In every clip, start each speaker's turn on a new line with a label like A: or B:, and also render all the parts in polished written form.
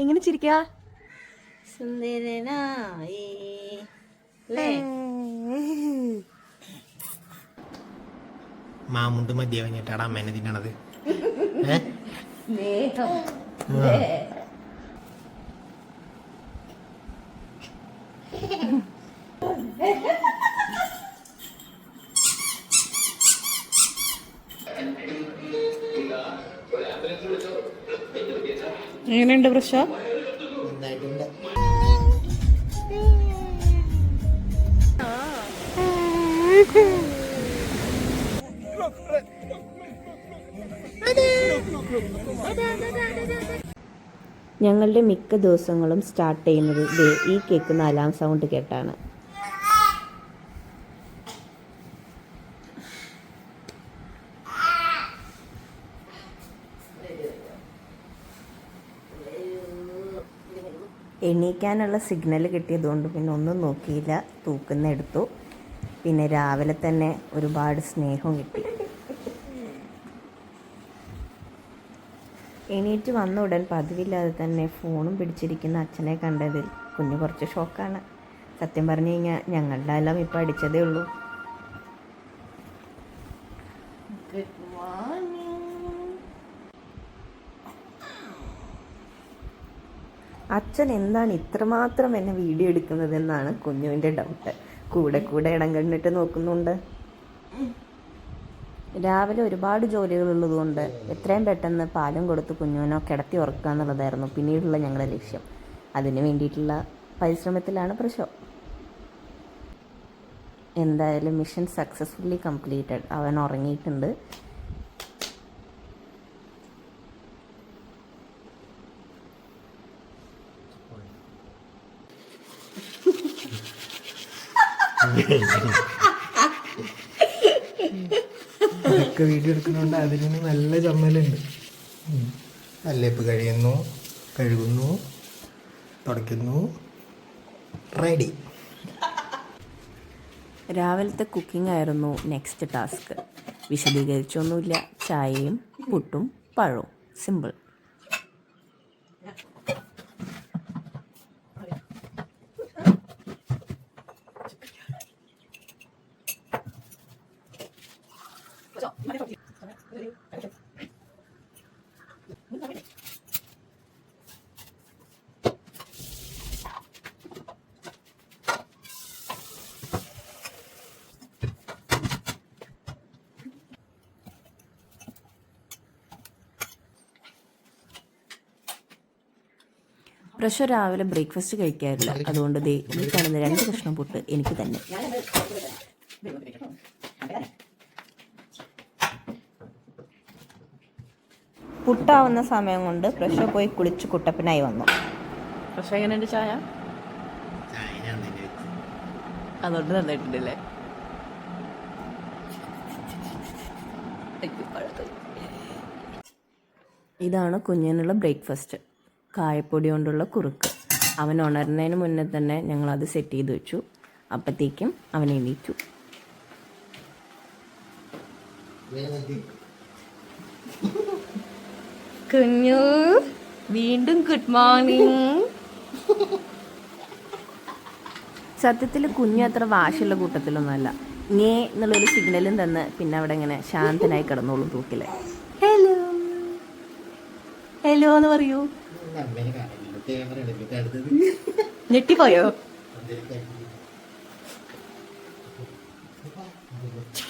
A: എങ്ങനെ ചിരിക്കാ?
B: സുന്ദരനായി
C: മാമുണ്ട് മതിയ കഴിഞ്ഞിട്ടാണ് അമ്മേനെ തിന്നണത്.
A: എങ്ങനെയുണ്ട് പ്രശ്ന?
B: ഞങ്ങളുടെ മിക്ക ദിവസങ്ങളും സ്റ്റാർട്ട് ചെയ്യുന്നത് ഈ കേൾക്കുന്ന അലാം സൗണ്ട് കേട്ടാണ്. എണീക്കാനുള്ള സിഗ്നൽ കിട്ടിയതുകൊണ്ട് പിന്നെ ഒന്നും നോക്കിയില്ല, തൂക്കുന്ന എടുത്തു. പിന്നെ രാവിലെ തന്നെ ഒരുപാട് സ്നേഹവും കിട്ടി. എണീറ്റ് വന്ന ഉടൻ പതിവില്ലാതെ തന്നെ ഫോണും പിടിച്ചിരിക്കുന്ന അച്ഛനെ കണ്ടതിൽ കുഞ്ഞ് കുറച്ച് ഷോക്കാണ്. സത്യം പറഞ്ഞു കഴിഞ്ഞാൽ ഞങ്ങളുടെ എല്ലാം ഇപ്പം അടിച്ചതേ ഉള്ളൂ. അച്ഛൻ എന്താണ് ഇത്രമാത്രം എന്നെ വീഡിയോ എടുക്കുന്നതെന്നാണ് കുഞ്ഞുവിൻ്റെ ഡൗട്ട്. കൂടെ കൂടെ ഇടം കണ്ടിട്ട് നോക്കുന്നുണ്ട്. രാവിലെ ഒരുപാട് ജോലികളുള്ളതുകൊണ്ട് എത്രയും പെട്ടെന്ന് പാലും കൊടുത്ത് കുഞ്ഞുവിനോ കിടത്തി ഉറക്കുക എന്നുള്ളതായിരുന്നു പിന്നീടുള്ള ഞങ്ങളുടെ ലക്ഷ്യം. അതിന് വേണ്ടിയിട്ടുള്ള പരിശ്രമത്തിലാണ് പ്രശോ. എന്തായാലും മിഷൻ സക്സസ്ഫുള്ളി കംപ്ലീറ്റഡ്. അവൻ ഉറങ്ങിയിട്ടുണ്ട്.
C: ഇതൊക്കെ വീഡിയോ എടുക്കുന്നുണ്ട്. അതിന് നല്ല ചമ്മലുണ്ട്. അല്ലേപ്പ് കഴുകുന്നു, തുടയ്ക്കുന്നു, റെഡി.
B: രാവിലത്തെ കുക്കിംഗ് ആയിരുന്നു നെക്സ്റ്റ് ടാസ്ക്. വിശദീകരിച്ചൊന്നുമില്ല, ചായയും പുട്ടും പഴവും, സിമ്പിൾ. പ്രശോ രാവിലെ ബ്രേക്ക്ഫാസ്റ്റ് കഴിക്കാറില്ല. അതുകൊണ്ട് ഈ കാണുന്ന 2 കഷ്ണം പുട്ട് എനിക്ക് തന്നെ. പുട്ടാവുന്ന സമയം കൊണ്ട് പ്രശോ പോയി കുളിച്ച് കുട്ടപ്പനായി വന്നു.
A: പ്രശ്നം എങ്ങനെയുണ്ട് ചായ? അതുകൊണ്ട് നന്നായിട്ടുണ്ടല്ലേ?
B: ഇതാണ് കുഞ്ഞിനുള്ള ബ്രേക്ക്ഫാസ്റ്റ്. കായപ്പൊടി കൊണ്ടുള്ള കുറുക്ക്. അവൻ ഉണരുന്നതിന് മുന്നേ തന്നെ ഞങ്ങളത് സെറ്റ് ചെയ്ത് വെച്ചു. അപ്പോഴത്തേക്കും അവൻ എണീറ്റു.
A: കുഞ്ഞു വീണ്ടും ഗുഡ് മോർണിംഗ്.
B: സത്യത്തിൽ കുഞ്ഞ് അത്ര വാശിയുള്ള കൂട്ടത്തിലൊന്നുമല്ല. ഞേ എന്നുള്ളൊരു സിഗ്നലും തന്ന് പിന്നെ അവിടെ ഇങ്ങനെ ശാന്തനായി കിടന്നോളും തൂക്കിലെ.
A: ഹലോ ഹലോ എന്ന് പറയൂ. ഞെട്ടിപ്പോയോ?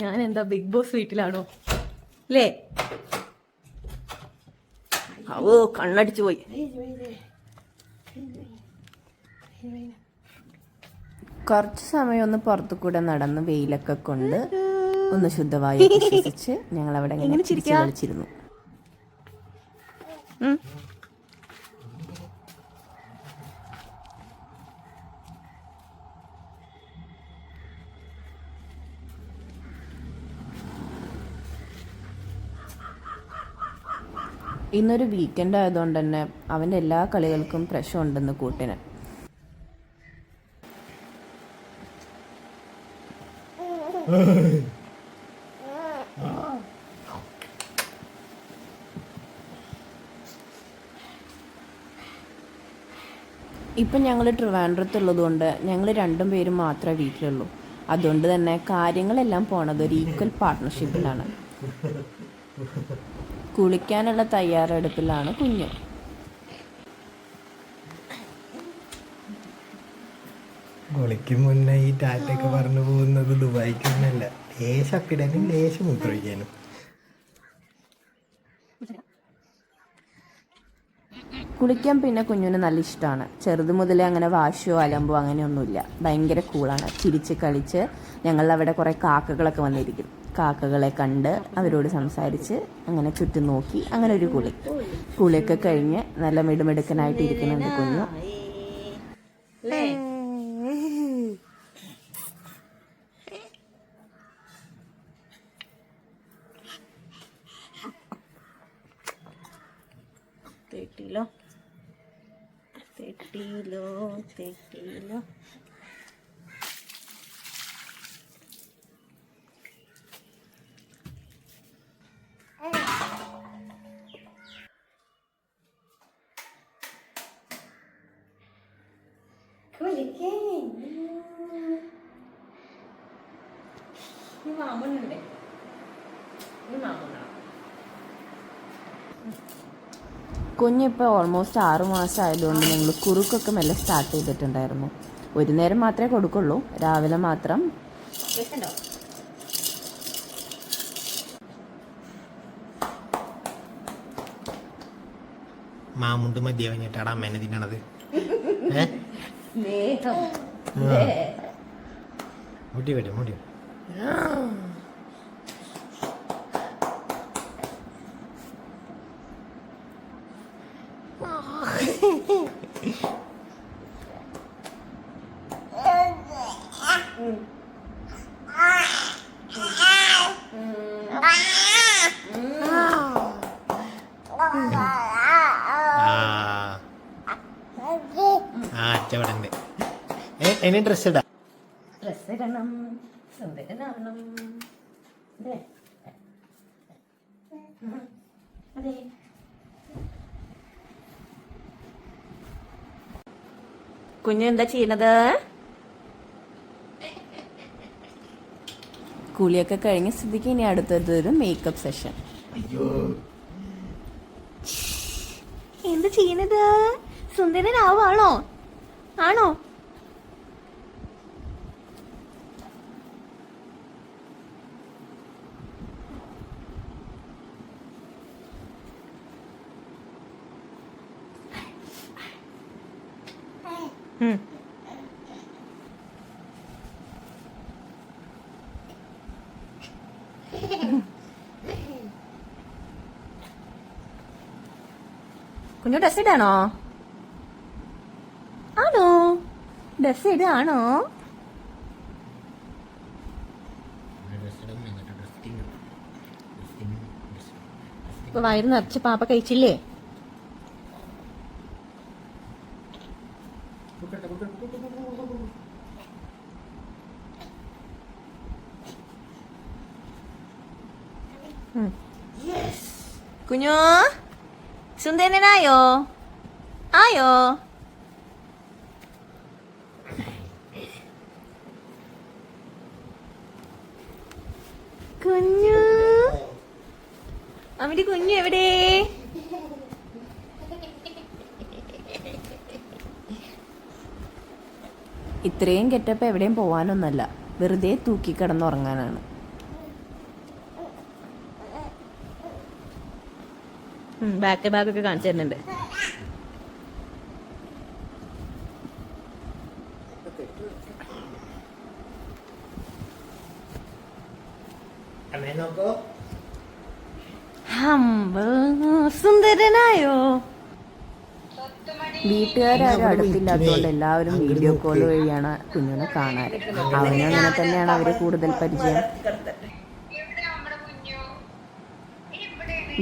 A: ഞാൻ എന്താ ബിഗ് ബോസ് വീട്ടിലാണോ അല്ലേ?
B: ഓ കണ്ണടിച്ചു പോയി. കുറച്ച് സമയം ഒന്ന് പുറത്തു കൂടെ നടന്ന് വെയിലൊക്കെ കൊണ്ട് ഒന്ന് ശുദ്ധവായു ശ്വസിച്ച് ഞങ്ങൾ അവിടെ കളിച്ചിരുന്നു. ഇന്നൊരു വീക്കെൻഡ് ആയതുകൊണ്ട് തന്നെ അവൻ്റെ എല്ലാ കളികൾക്കും പ്രശ്നമുണ്ടെന്ന് കൂട്ടിന്. ഇപ്പം ഞങ്ങൾ ട്രിവാൻഡ്രത്തുള്ളത് കൊണ്ട് ഞങ്ങൾ രണ്ടും പേരും മാത്രമേ വീട്ടിലുള്ളൂ. അതുകൊണ്ട് തന്നെ കാര്യങ്ങളെല്ലാം പോണത് ഒരു ഈക്വൽ പാർട്ട്ണർഷിപ്പിലാണ്. കുളിക്കാനുള്ള തയ്യാറെടുപ്പിലാണ് കുഞ്ഞ്.
C: കുളിക്ക് മുന്നേ ഈ ടാറ്റൊക്കെ പറഞ്ഞു പോകുന്നത് ദുബായിക്കൊന്നല്ല, ലേശം അപ്പിടാനും ലേശം മൂത്രമൊഴിക്കാനും.
B: കുളിക്കാൻ പിന്നെ കുഞ്ഞിന് നല്ല ഇഷ്ടമാണ്. ചെറുത് മുതലേ അങ്ങനെ വാശിയോ അലമ്പോ അങ്ങനെയൊന്നുമില്ല. ഭയങ്കര കൂളാണ്. ചിരിച്ച് കളിച്ച് ഞങ്ങളവിടെ കുറേ കാക്കകളൊക്കെ വന്നിരിക്കും. കാക്കകളെ കണ്ട് അവരോട് സംസാരിച്ച് അങ്ങനെ ചുറ്റും നോക്കി അങ്ങനെ ഒരു കുളിയൊക്കെ കഴിഞ്ഞ് നല്ല മിടുമിടുക്കനായിട്ട് ഇരിക്കുന്നുണ്ട് കുഞ്ഞു.
A: തെറ്റിലോ തെറ്റിലോ തെറ്റിലോ. മാമനുണ്ടേ, മാമനാ.
B: കുഞ്ഞിപ്പോൾ ഓൾമോസ്റ്റ് 6 മാസം ആയതുകൊണ്ട് ഞങ്ങൾ കുറുക്കൊക്കെ മെല്ലെ സ്റ്റാർട്ട് ചെയ്തിട്ടുണ്ടായിരുന്നു. ഒരു നേരം മാത്രമേ കൊടുക്കുള്ളൂ, രാവിലെ മാത്രം.
C: മാമുണ്ട് മതിയ കഴിഞ്ഞിട്ടാണ് അമ്മേനെ തിന്നണത്. മുടി വരും മുടി. അച്ചവടണ്ട്. എന്നെ ഡ്രസ് ഇടാം.
A: ഡ്രസ് ഇടണം, സുന്ദരനാവണം. അതെ. കുഞ്ഞു എന്താ ചെയ്യണത്?
B: കുളിയൊക്കെ കഴിഞ്ഞ സ്ഥിതിക്ക് ഇനി അടുത്തൊരു മേക്കപ്പ് സെഷൻ.
A: എന്താ ചെയ്യണത്? സുന്ദരനാവാണോ? ആണോ? കുഞ്ഞു ഡ്രസ് ഇടാണോ? ആണോ? ഡ്രസ് ഇടാണോ? ഇപ്പൊ വയറ് നിറച്ച് പാപ്പ കഴിച്ചില്ലേ? കുഞ്ഞു സുന്ദരനായോ? ആയോ? കുഞ്ഞു അമ്മയുടെ കുഞ്ഞു എവിടെ?
B: ഇത്രയും ഗെറ്റപ്പ് എവിടെയും പോവാനൊന്നല്ല, വെറുതെ തൂക്കി കിടന്നുറങ്ങാനാണ്.
A: ബാഗൊക്കെ കാണിച്ചു തരുന്നുണ്ട്. സുന്ദരനായോ?
B: വീട്ടുകാരും അടുത്തില്ലാത്തതുകൊണ്ട് എല്ലാവരും വീഡിയോ കോൾ വഴിയാണ് കുഞ്ഞിനെ കാണാറ്. അവനും അങ്ങനെ തന്നെയാണ് അവര് കൂടുതൽ പരിചയം.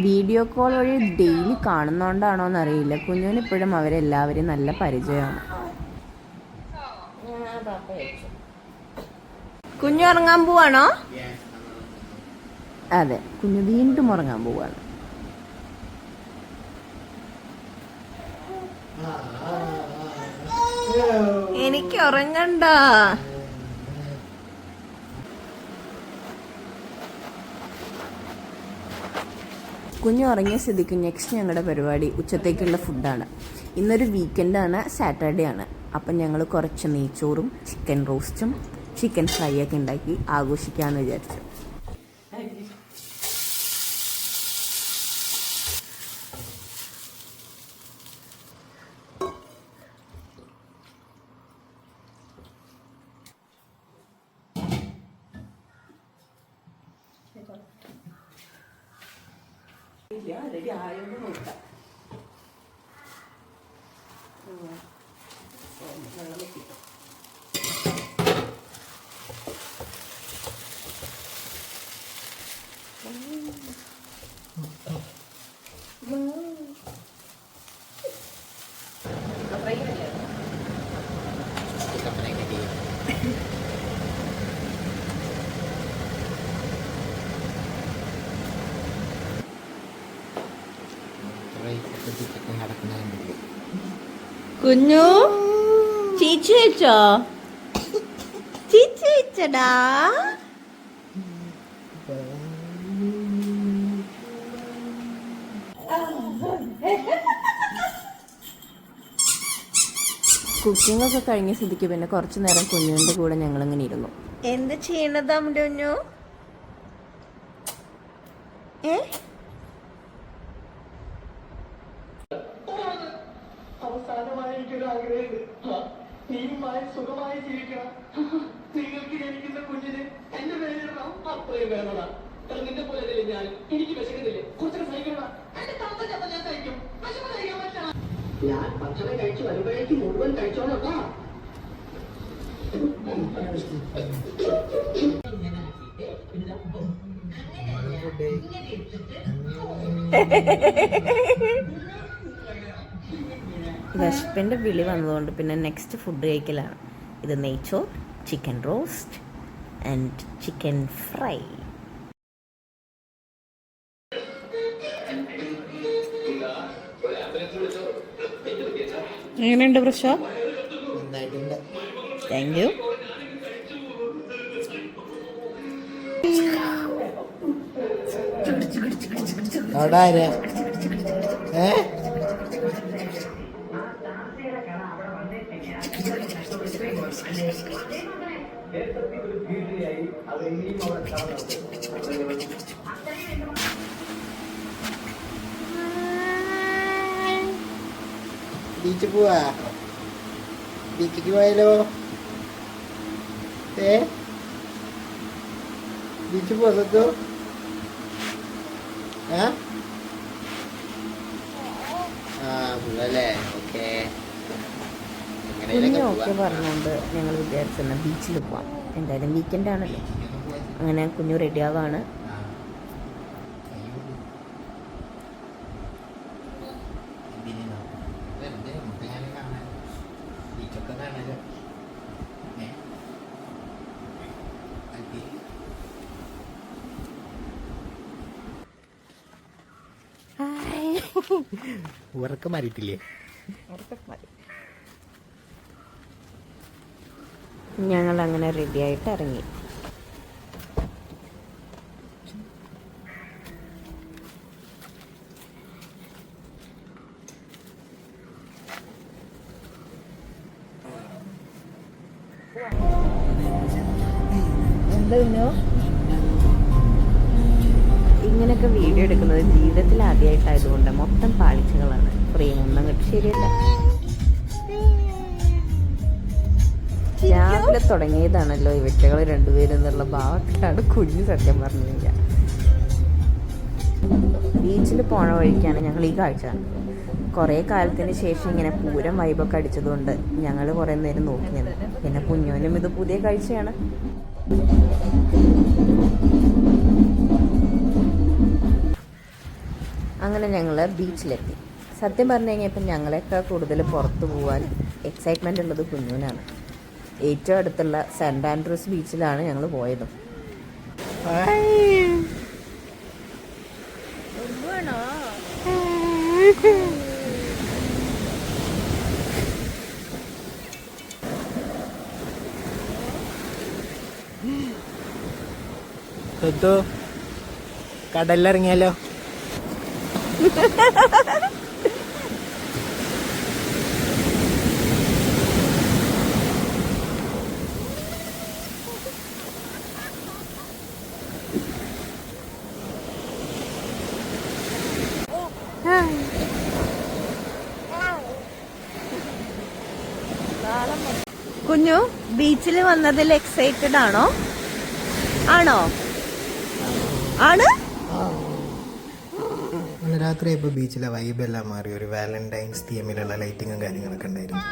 B: വീഡിയോ കോൾ വഴി ഡെയിലി കാണുന്നോണ്ടാണോ എന്നറിയില്ല, കുഞ്ഞിന് ഇപ്പോഴും അവരെല്ലാവരും നല്ല പരിചയമാണ്.
A: കുഞ്ഞു ഉറങ്ങാൻ പോവാണോ?
B: അതെ, കുഞ്ഞു വീണ്ടും ഉറങ്ങാൻ പോവാണ്. എനിക്ക് ഉറങ്ങണ്ട. കുഞ്ഞു ഉറങ്ങിയ സ്ഥിതിക്ക് നെക്സ്റ്റ് ഞങ്ങളുടെ പരിപാടി ഉച്ചത്തേക്കുള്ള ഫുഡാണ്. ഇന്നൊരു വീക്കെൻഡാണ്, സാറ്റർഡേ ആണ്. അപ്പം ഞങ്ങൾ കുറച്ച് നെയ്ച്ചോറും ചിക്കൻ റോസ്റ്റും ചിക്കൻ ഫ്രൈ ഒക്കെ ഉണ്ടാക്കി ആഘോഷിക്കാമെന്ന് വിചാരിച്ചു. റെഡി ആയോന്ന് നോക്കാം. കുഞ്ഞു ചീച്ചു വെച്ചോ? ചീച്ചു വെച്ചടാ. കുക്കിംഗ് ഒക്കെ കഴിഞ്ഞ സ്ഥിതിക്ക് പിന്നെ കുറച്ചു നേരം കുഞ്ഞുവിന്റെ കൂടെ ഞങ്ങളിങ്ങനെ ഇരുന്നു. എന്ത് ചെയ്യണതാ കുഞ്ഞു?
D: അവസാനമായി എനിക്കൊരു ആഗ്രഹമുണ്ട്. നീയുമായി സുഖമായി ജീവിക്കണം. നിങ്ങൾക്ക് ജനിക്കുന്ന കുഞ്ഞിന് എന്റെ പേരിടണം. അത്രയും വേണടാ. നിന്റെ പോലെ ഞാൻ. എനിക്ക് വിശക്കുന്നില്ലേ? കുറച്ചൊക്കെ സഹിക്കണം. എന്റെ തത്ത ചത്ത ഞാൻ സഹിക്കും. വിശപ്പ് സഹിക്കാൻ പറ്റണം. ഞാൻ ഭക്ഷണം കഴിച്ചു വരുമ്പോഴേക്ക് മുഴുവൻ കഴിച്ചോളട്ടാ.
B: വിശപ്പിൻ്റെ വിളി വന്നതുകൊണ്ട് പിന്നെ നെക്സ്റ്റ് ഫുഡ് കഴിക്കലാണ്. ഇത് നെയ്ച്ചോർ, chicken roast and chicken fry. എങ്ങനെയുണ്ട് പ്രശ? Thank you.
C: ബീച്ച് പോവാ? ബീച്ചിക്ക് പോയാലോ? ബീച്ച് പോകത്തോ? അല്ലേ? ഓക്കെ.
B: കുഞ്ഞു ഓക്കെ പറഞ്ഞുകൊണ്ട് ഞങ്ങൾ വിചാരിച്ചെന്നാൽ ബീച്ചിൽ പോവാം. എന്തായാലും വീക്കെൻഡ് ആണല്ലോ. അങ്ങനെ കുഞ്ഞു റെഡിയാവാണ്.
C: ഉറക്കം മാറിയിട്ടില്ലേ?
B: ഞങ്ങൾ അങ്ങനെ റെഡിയായിട്ട് ഇറങ്ങി. ഇങ്ങനെയൊക്കെ വീഡിയോ എടുക്കുന്നത് ജീവിതത്തിൽ ആദ്യമായിട്ടായതുകൊണ്ട് മൊത്തം പാളിച്ചകളാണ്. ഫ്രെയിമൊന്നും കിട്ടി ശരിയല്ല. രാവിലെ തുടങ്ങിയതാണല്ലോ ഈ വെറ്റകൾ രണ്ടുപേരും എന്നുള്ള ഭാവത്തിലാണ് കുഞ്ഞ് സത്യം പറഞ്ഞു കഴിഞ്ഞാൽ. ബീച്ചിൽ പോണ വഴിക്കാണ് ഞങ്ങൾ ഈ കാഴ്ച കണ്ടത്. കുറേ കാലത്തിന് ശേഷം ഇങ്ങനെ പൂരം വൈബൊക്കെ അടിച്ചതുകൊണ്ട് ഞങ്ങൾ കുറേ നേരം നോക്കി നിന്നു. പിന്നെ കുഞ്ഞോനും ഇത് പുതിയ കാഴ്ചയാണ്. അങ്ങനെ ഞങ്ങൾ ബീച്ചിലെത്തി. സത്യം പറഞ്ഞു കഴിഞ്ഞാൽ ഇപ്പം ഞങ്ങളെക്കാൾ കൂടുതൽ പുറത്തു പോകാൻ എക്സൈറ്റ്മെൻ്റ് ഉള്ളത് കുഞ്ഞൂനാണ്. ഏറ്റവും അടുത്തുള്ള സെൻറ് ആൻഡ്രൂസ് ബീച്ചിലാണ് ഞങ്ങൾ പോയത്.
C: സ്വത്തു കടലിലിറങ്ങിയാലോ?
B: കുഞ്ഞു ബീച്ചിൽ വന്നതിൽ എക്സൈറ്റഡ് ആണോ? ആണോ? ആണ്.
C: രാത്രി ഇപ്പോൾ ബീച്ചിലെ വൈബെല്ലാം മാറി ഒരു വാലന്റൈൻസ് തീമിലുള്ള ലൈറ്റിങ്ങും കാര്യങ്ങളൊക്കെ ഉണ്ടായിരുന്നു.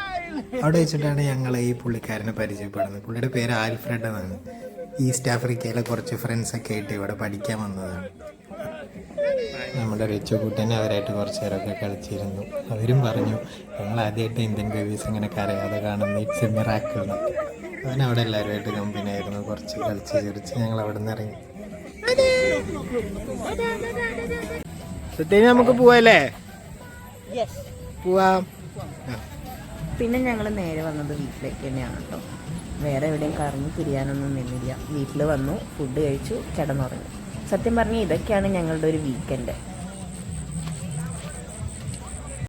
C: അവിടെ വെച്ചിട്ടാണ് ഞങ്ങൾ ഈ പുള്ളിക്കാരനെ പരിചയപ്പെടുന്നത്. പുള്ളിയുടെ പേര് ആൽഫ്രഡ് എന്നാണ്. ഈസ്റ്റ് ആഫ്രിക്കയിലെ കുറച്ച് ഫ്രണ്ട്സൊക്കെ ആയിട്ട് ഇവിടെ പഠിക്കാൻ വന്നതാണ്. നമ്മുടെ റിച്ചു കുട്ടനെ അവരായിട്ട് കുറച്ച് നേരമൊക്കെ കളിച്ചിരുന്നു. അവരും പറഞ്ഞു ഞങ്ങൾ ആദ്യമായിട്ട് ഇന്ത്യൻ ബേബീസ് ഇങ്ങനെ കരയാതെ കാണുന്ന ഇറ്റ്സ് എ മിറാക്കിൾ എന്നൊക്കെ. അവൻ അവിടെ എല്ലാവരുമായിട്ട് കമ്പനി ആയിരുന്നു. കുറച്ച് കളിച്ച് ചിരിച്ച് ഞങ്ങൾ അവിടെ നിന്ന് ഇറങ്ങി. നമുക്ക് പോവല്ലേ? പോവാം.
B: പിന്നെ ഞങ്ങൾ നേരെ വന്നത് വീട്ടിലേക്ക് തന്നെയാണ് കേട്ടോ. വേറെ എവിടെയും കറങ്ങി തിരിയാനൊന്നും നിന്നില്ല. വീട്ടിൽ വന്നു, ഫുഡ് കഴിച്ചു, കിടന്നുറങ്ങി. സത്യം പറഞ്ഞാൽ ഇതൊക്കെയാണ് ഞങ്ങളുടെ ഒരു വീക്കെൻഡ്.